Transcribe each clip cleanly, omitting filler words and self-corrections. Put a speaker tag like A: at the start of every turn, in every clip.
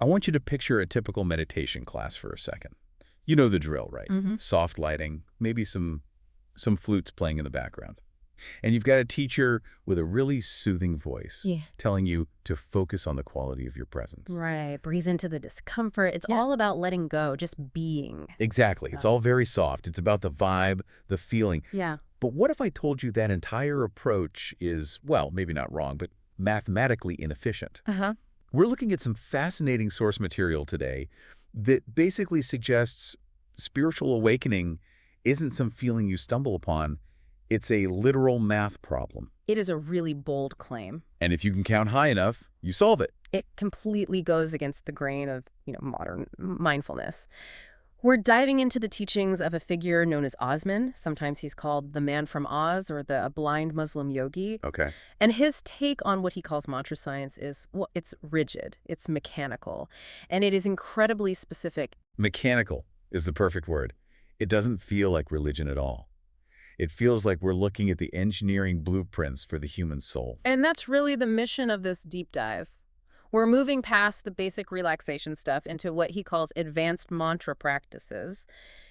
A: I want you to picture a typical meditation class for a second. You know the drill, right? Soft lighting, maybe some flutes playing in the background. And you've got a teacher with a really soothing voice telling you to focus on the quality of your presence.
B: Right. Breathe into the discomfort. It's all about letting go, just being.
A: Exactly. It's all very soft. It's about the vibe, the feeling.
B: Yeah.
A: But what if I told you that entire approach is, well, maybe not wrong, but mathematically inefficient? We're looking at some fascinating source material today that basically suggests spiritual awakening isn't some feeling you stumble upon. It's a literal math problem.
B: It is a really bold claim.
A: And if you can count high enough, you solve it.
B: It completely goes against the grain of, modern mindfulness. We're diving into the teachings of a figure known as Osman. Sometimes he's called the man from Oz or the blind Muslim yogi.
A: Okay.
B: And his take on what he calls mantra science is, well, it's rigid, it's mechanical, and it is incredibly specific.
A: Mechanical is the perfect word. It doesn't feel like religion at all. It feels like we're looking at the engineering blueprints for the human soul.
B: And that's really the mission of this deep dive. We're moving past the basic relaxation stuff into what he calls advanced mantra practices.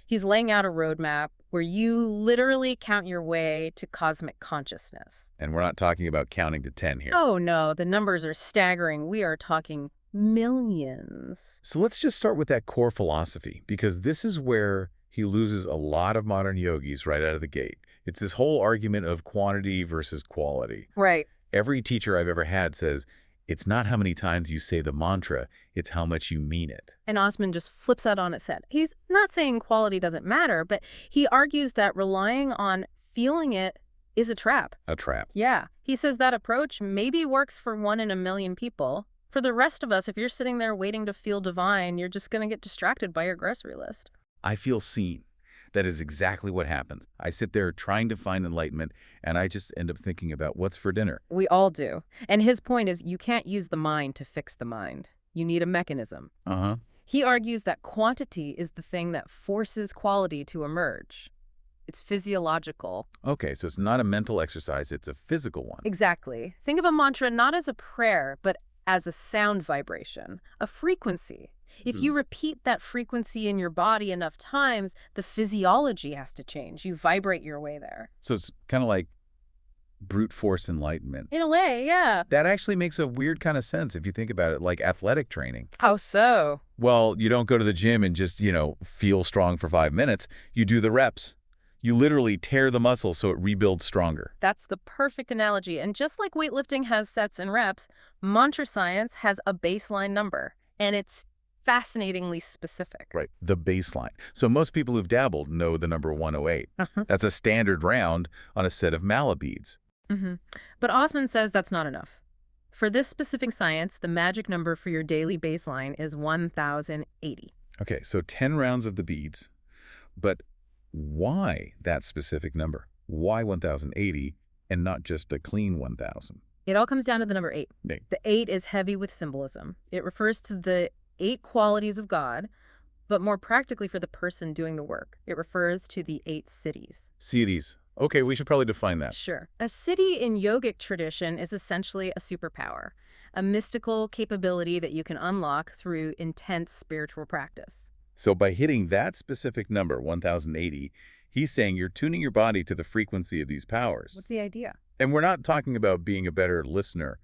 B: He's laying out a roadmap where you literally count your way to cosmic consciousness.
A: And we're not talking about counting to 10 here.
B: Oh, no, the numbers are staggering. We are talking millions.
A: So let's just start with that core philosophy, because this is where he loses a lot of modern yogis right out of the gate. It's this whole argument of quantity versus quality.
B: Right.
A: Every teacher I've ever had says, it's not how many times you say the mantra, it's how much you mean it.
B: And Osman just flips that on its head. He's not saying quality doesn't matter, but he argues that relying on feeling it is a trap.
A: A trap.
B: Yeah. He says that approach maybe works for 1 in a million people. For the rest of us, if you're sitting there waiting to feel divine, you're just going to get distracted by your grocery list.
A: I feel seen. That is exactly what happens. I sit there trying to find enlightenment, and I just end up thinking about what's for dinner.
B: We all do. And his point is you can't use the mind to fix the mind. You need a mechanism. He argues that quantity is the thing that forces quality to emerge. It's physiological.
A: Okay, so it's not a mental exercise, it's a physical one.
B: Exactly. Think of a mantra not as a prayer, but as a sound vibration, a frequency. If you repeat that frequency in your body enough times, the physiology has to change. You vibrate your way there.
A: So it's kind of like brute force enlightenment.
B: In a way, yeah.
A: That actually makes a weird kind of sense if you think about it, like athletic training.
B: How so?
A: Well, you don't go to the gym and just, feel strong for 5 minutes. You do the reps. You literally tear the muscle so it rebuilds stronger.
B: That's the perfect analogy. And just like weightlifting has sets and reps, mantra science has a baseline number. And it's fascinatingly specific.
A: Right, the baseline. So most people who've dabbled know the number 108. That's a standard round on a set of mala beads.
B: But Osman says that's not enough. For this specific science, the magic number for your daily baseline is 1,080.
A: Okay, so 10 rounds of the beads. But why that specific number? Why 1,080 and not just a clean 1,000?
B: It all comes down to the number 8.
A: Right.
B: The 8 is heavy with symbolism. It refers to the 8 qualities of God, but more practically for the person doing the work. It refers to the 8 siddhis.
A: Siddhis. Okay, we should probably define that.
B: Sure. A siddhi in yogic tradition is essentially a superpower, a mystical capability that you can unlock through intense spiritual practice.
A: So by hitting that specific number, 1,080, he's saying you're tuning your body to the frequency of these powers.
B: What's the idea?
A: And we're not talking about being a better listener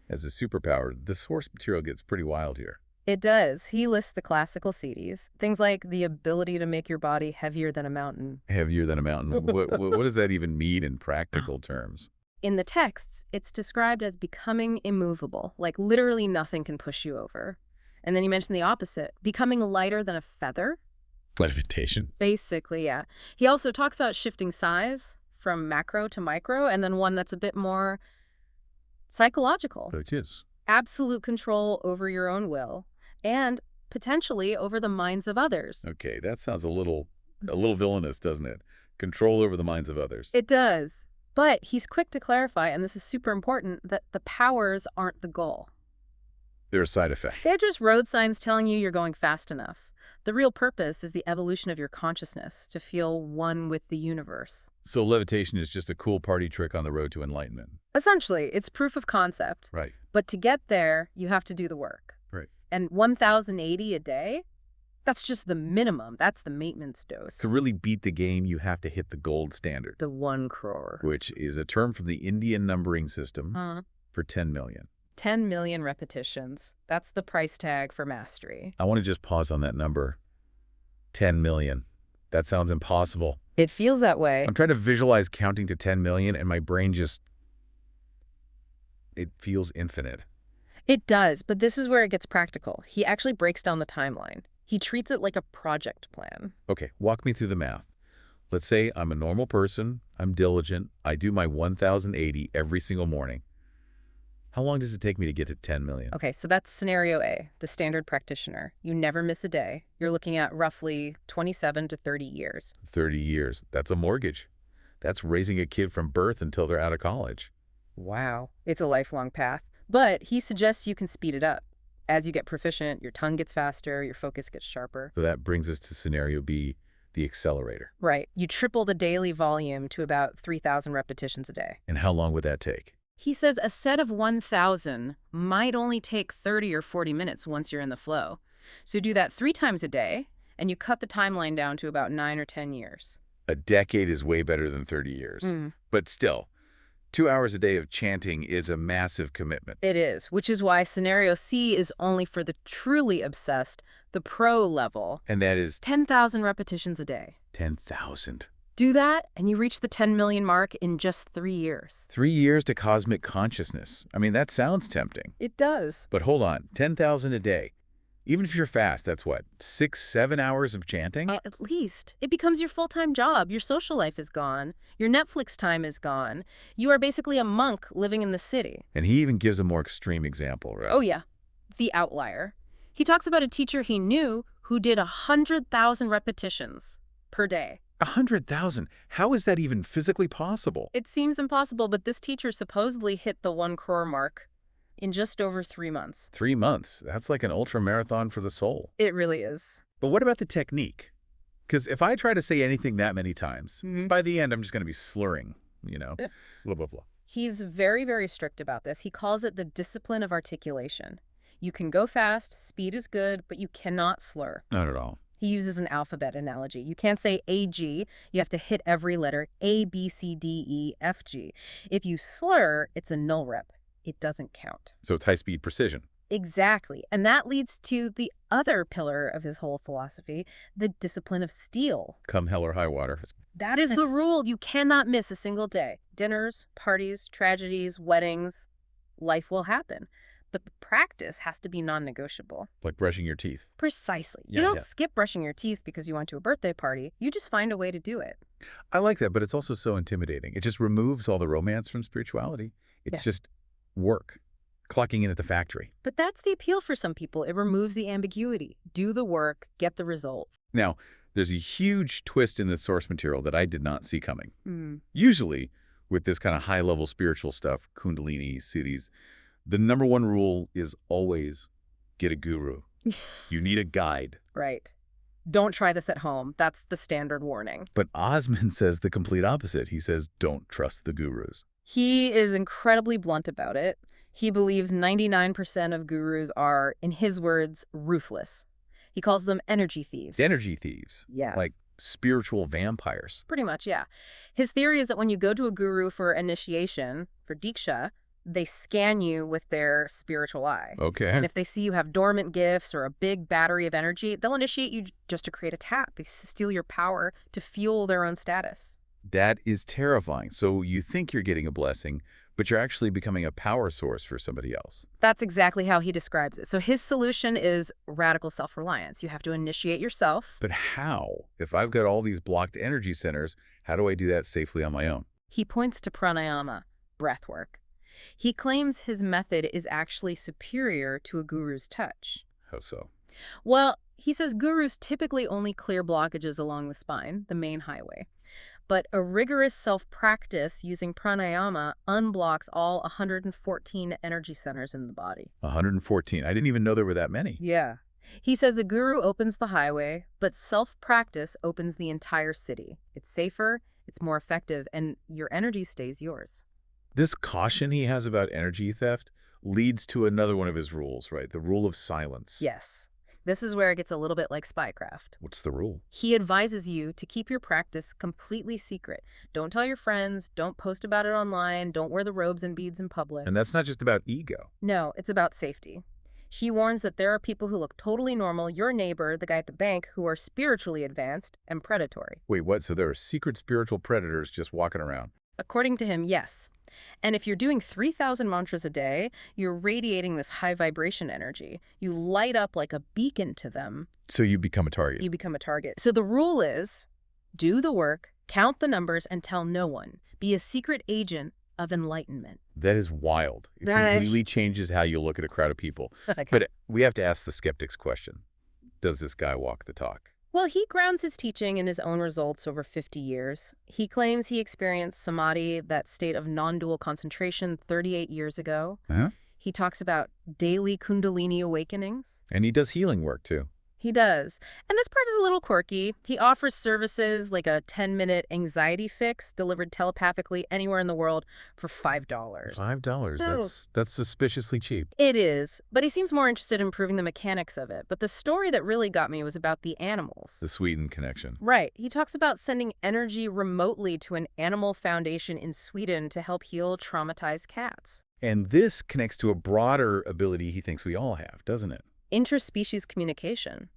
A: as a superpower. The source material gets pretty wild here.
B: It does. He lists the classical siddhis, things like the ability to make your body heavier than a mountain.
A: Heavier than a mountain. What does that even mean in practical terms?
B: In the texts, it's described as becoming immovable, like literally nothing can push you over. And then you mentioned the opposite, becoming lighter than a feather.
A: Levitation.
B: Basically, yeah. He also talks about shifting size from macro to micro, and then one that's a bit more psychological.
A: Which is?
B: Absolute control over your own will, and potentially over the minds of others.
A: Okay, that sounds a little villainous, doesn't it? Control over the minds of others.
B: It does. But he's quick to clarify, and this is super important, that the powers aren't the goal.
A: They're a side effect.
B: They're just road signs telling you you're going fast enough. The real purpose is the evolution of your consciousness to feel one with the universe.
A: So levitation is just a cool party trick on the road to enlightenment.
B: Essentially, it's proof of concept.
A: Right.
B: But to get there, you have to do the work.
A: Right.
B: And 1,080 a day? That's just the minimum. That's the maintenance dose.
A: To really beat the game, you have to hit the gold standard.
B: The 1 crore.
A: Which is a term from the Indian numbering system for 10 million.
B: 10 million repetitions. That's the price tag for mastery.
A: I want to just pause on that number. 10 million. That sounds impossible.
B: It feels that way.
A: I'm trying to visualize counting to 10 million, and my brain it feels infinite.
B: It does, but this is where it gets practical. He actually breaks down the timeline. He treats it like a project plan.
A: Okay, walk me through the math. Let's say I'm a normal person, I'm diligent, I do my 1,080 every single morning. How long does it take me to get to 10 million?
B: Okay, so that's scenario A, the standard practitioner. You never miss a day. You're looking at roughly 27 to 30 years.
A: 30 years. That's a mortgage. That's raising a kid from birth until they're out of college.
B: Wow. It's a lifelong path. But he suggests you can speed it up. As you get proficient, your tongue gets faster, your focus gets sharper.
A: So that brings us to scenario B, the accelerator.
B: Right. You triple the daily volume to about 3,000 repetitions a day.
A: And how long would that take?
B: He says a set of 1,000 might only take 30 or 40 minutes once you're in the flow. So do that 3 times a day, and you cut the timeline down to about 9 or 10 years.
A: A decade is way better than 30 years. But still, 2 hours a day of chanting is a massive commitment.
B: It is, which is why scenario C is only for the truly obsessed, the pro level.
A: And that is
B: 10,000 repetitions a day.
A: 10,000.
B: Do that, and you reach the 10 million mark in just 3 years.
A: 3 years to cosmic consciousness. I mean, that sounds tempting.
B: It does.
A: But hold on, 10,000 a day. Even if you're fast, that's what, 6-7 hours of chanting?
B: At least. It becomes your full-time job. Your social life is gone. Your Netflix time is gone. You are basically a monk living in the city.
A: And he even gives a more extreme example, right?
B: Oh, yeah. The outlier. He talks about a teacher he knew who did 100,000 repetitions per day.
A: 100,000? How is that even physically possible?
B: It seems impossible, but this teacher supposedly hit the 1 crore mark in just over 3 months.
A: 3 months? That's like an ultra marathon for the soul.
B: It really is.
A: But what about the technique? Because if I try to say anything that many times, by the end I'm just going to be slurring, blah, blah, blah.
B: He's very, very strict about this. He calls it the discipline of articulation. You can go fast, speed is good, but you cannot slur.
A: Not at all.
B: He uses an alphabet analogy. You can't say A-G. You have to hit every letter A, B, C, D, E, F, G. If you slur, it's a null rep. It doesn't count.
A: So it's high-speed precision.
B: Exactly. And that leads to the other pillar of his whole philosophy, the discipline of steel.
A: Come hell or high water.
B: That is the rule. You cannot miss a single day. Dinners, parties, tragedies, weddings, life will happen. But the practice has to be non-negotiable.
A: Like brushing your teeth.
B: Precisely. You don't skip brushing your teeth because you went to a birthday party. You just find a way to do it.
A: I like that, but it's also so intimidating. It just removes all the romance from spirituality. It's just work, clocking in at the factory.
B: But that's the appeal for some people. It removes the ambiguity. Do the work, get the result.
A: Now, there's a huge twist in the source material that I did not see coming. Usually, with this kind of high-level spiritual stuff, Kundalini, siddhis, the number one rule is always get a guru. You need a guide.
B: Right. Don't try this at home. That's the standard warning.
A: But Osman says the complete opposite. He says, don't trust the gurus.
B: He is incredibly blunt about it. He believes 99% of gurus are, in his words, ruthless. He calls them energy thieves.
A: Energy thieves?
B: Yes.
A: Like spiritual vampires?
B: Pretty much, yeah. His theory is that when you go to a guru for initiation, for diksha, they scan you with their spiritual eye.
A: Okay.
B: And if they see you have dormant gifts or a big battery of energy, they'll initiate you just to create a tap. They steal your power to fuel their own status.
A: That is terrifying. So you think you're getting a blessing, but you're actually becoming a power source for somebody else.
B: That's exactly how he describes it. So his solution is radical self-reliance. You have to initiate yourself.
A: But how? If I've got all these blocked energy centers, how do I do that safely on my own?
B: He points to pranayama, breath work. He claims his method is actually superior to a guru's touch.
A: How so?
B: Well, he says gurus typically only clear blockages along the spine, the main highway. But a rigorous self-practice using pranayama unblocks all 114 energy centers in the body.
A: 114. I didn't even know there were that many.
B: Yeah. He says a guru opens the highway, but self-practice opens the entire city. It's safer, it's more effective, and your energy stays yours.
A: This caution he has about energy theft leads to another one of his rules, right? The rule of silence.
B: Yes. This is where it gets a little bit like spycraft.
A: What's the rule?
B: He advises you to keep your practice completely secret. Don't tell your friends, don't post about it online, don't wear the robes and beads in public.
A: And that's not just about ego.
B: No, it's about safety. He warns that there are people who look totally normal, your neighbor, the guy at the bank, who are spiritually advanced and predatory.
A: Wait, what? So there are secret spiritual predators just walking around?
B: According to him, yes. And if you're doing 3,000 mantras a day, you're radiating this high vibration energy. You light up like a beacon to them.
A: So you become a target.
B: You become a target. So the rule is, do the work, count the numbers, and tell no one. Be a secret agent of enlightenment.
A: That is wild. It completely changes how you look at a crowd of people.
B: Okay.
A: But we have to ask the skeptic's question. Does this guy walk the talk?
B: Well, he grounds his teaching in his own results over 50 years. He claims he experienced samadhi, that state of non-dual concentration, 38 years ago.
A: Uh-huh.
B: He talks about daily kundalini awakenings.
A: And he does healing work, too.
B: He does. And this part is a little quirky. He offers services like a 10-minute anxiety fix delivered telepathically anywhere in the world for $5.
A: $5? That's suspiciously cheap.
B: It is, but he seems more interested in improving the mechanics of it. But the story that really got me was about the animals.
A: The Sweden connection.
B: Right. He talks about sending energy remotely to an animal foundation in Sweden to help heal traumatized cats.
A: And this connects to a broader ability he thinks we all have, doesn't it?
B: Interspecies communication.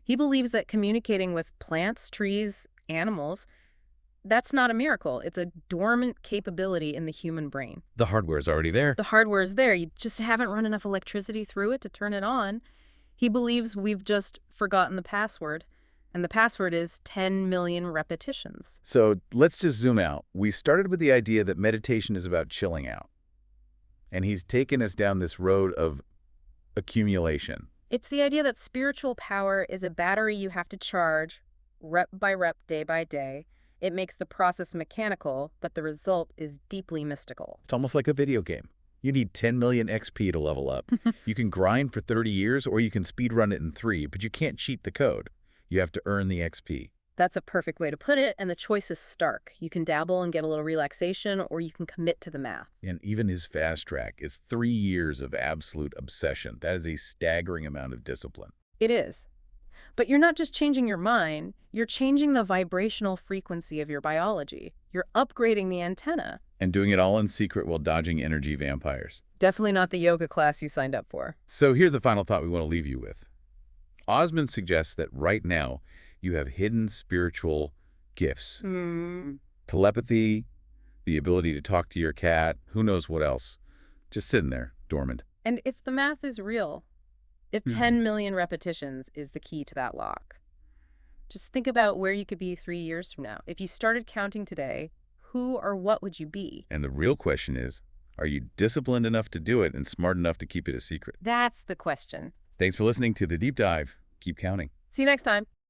B: He believes that communicating with plants, trees, animals, that's not a miracle. It's a dormant capability in the human brain.
A: The hardware's already there.
B: The hardware is there. You just haven't run enough electricity through it to turn it on. He believes we've just forgotten the password, and the password is 10 million repetitions.
A: So let's just zoom out. We started with the idea that meditation is about chilling out. And he's taken us down this road of accumulation.
B: It's the idea that spiritual power is a battery you have to charge, rep by rep, day by day. It makes the process mechanical, but the result is deeply mystical.
A: It's almost like a video game. You need 10 million XP to level up. You can grind for 30 years, or you can speedrun it in 3, but you can't cheat the code. You have to earn the XP.
B: That's a perfect way to put it, and the choice is stark. You can dabble and get a little relaxation, or you can commit to the math.
A: And even his fast track is 3 years of absolute obsession. That is a staggering amount of discipline.
B: It is. But you're not just changing your mind, you're changing the vibrational frequency of your biology. You're upgrading the antenna.
A: And doing it all in secret while dodging energy vampires.
B: Definitely not the yoga class you signed up for.
A: So here's the final thought we want to leave you with. Osman suggests that right now, you have hidden spiritual gifts. Telepathy, the ability to talk to your cat, who knows what else. Just sitting there, dormant.
B: And if the math is real, if 10 million repetitions is the key to that lock, just think about where you could be 3 years from now. If you started counting today, who or what would you be?
A: And the real question is, are you disciplined enough to do it and smart enough to keep it a secret?
B: That's the question.
A: Thanks for listening to The Deep Dive. Keep counting.
B: See you next time.